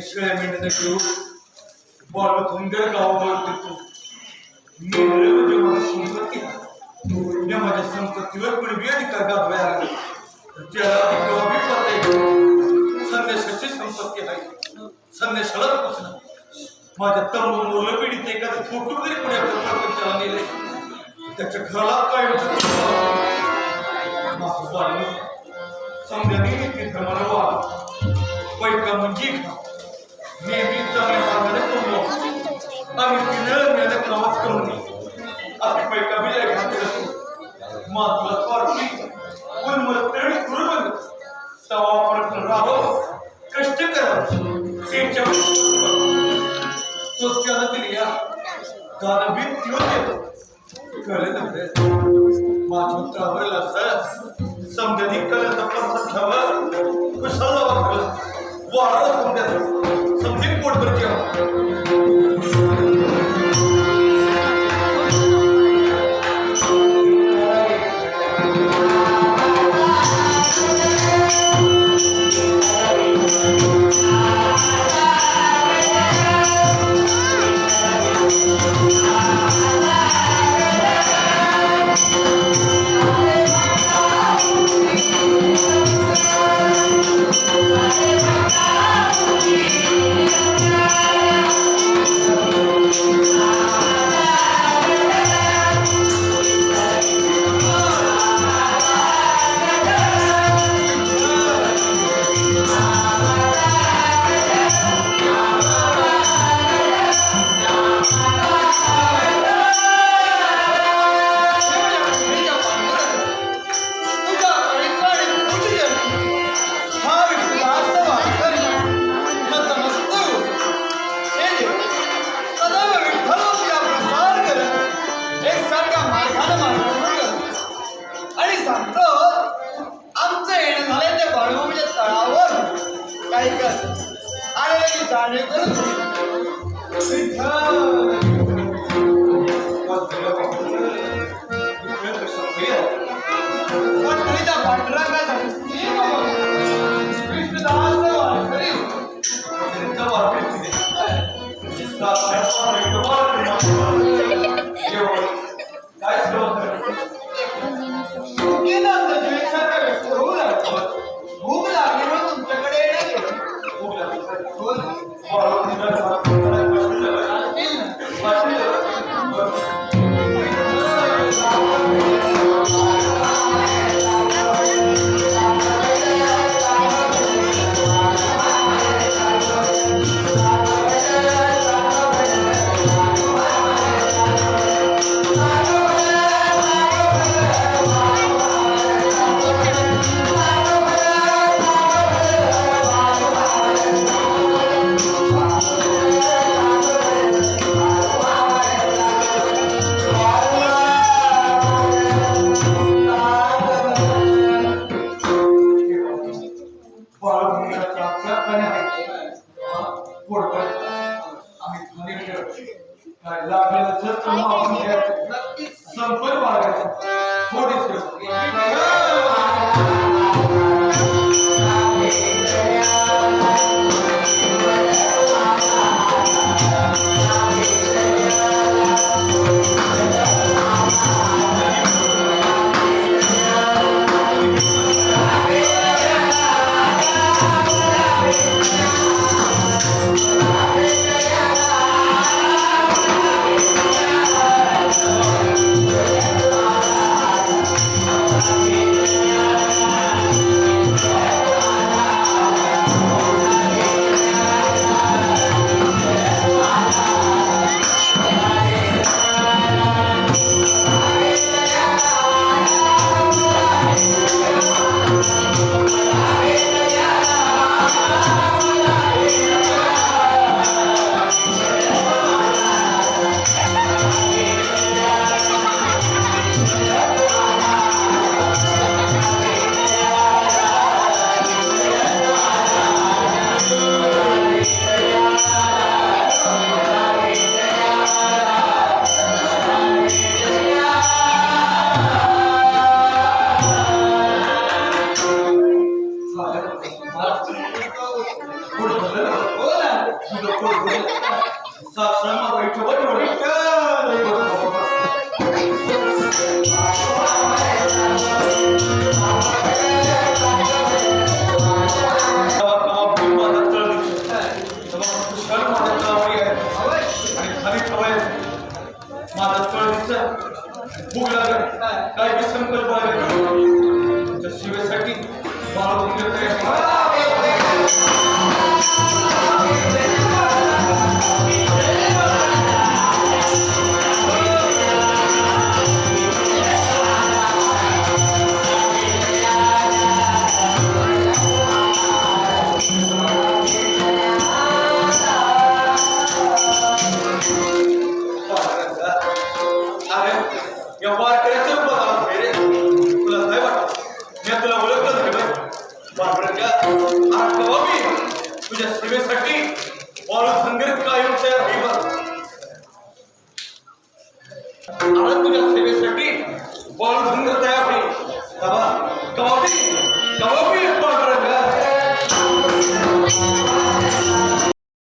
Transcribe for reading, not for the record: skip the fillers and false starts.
शेळ्या मेंढ्यांना घेऊन बाळ सुंदर गावावर देतो. मेंढरे म्हणजे माझी संपत्ती आहे. या माझ्या संपत्तीवर कोणी बी अधिकार गाजवायला लागला तर त्याला केव्हा बी पडता येईल. संदेशाची संपत्ती आहे. संदेशाला पोचणार. माझ्या तरुण मुलं पिढीत एखादं फोटो जरी कोणी आपल्या प्रपंचाला नेले त्याच्या घराला काय माझं बाळ समजा नेहमी धर्माला वाढ पैका म्हणजे नेहमी चांगल्या मार्गाने बोललो. आम्ही तिनं मिळाल्या प्रवास करून आता पैका बिल घातले मातला स्वार्थी पण मला तरी करून तवापर्यंत राहावं कष्ट करावं त्यांच्या स्वच्छाला दिली या दादा बी तिवर येतो कळलं माझ्या उत्तरावर असं समजा कळत आपण ठेवा कशाला वापरलं वाढत समजा समजेल पोटभर जेव्हा साक्षात विठ्ठल माझा तळ दिसत भूक लागत काय बी संकल्प आले शिवेसाठी तुझ्या सेवेसाठी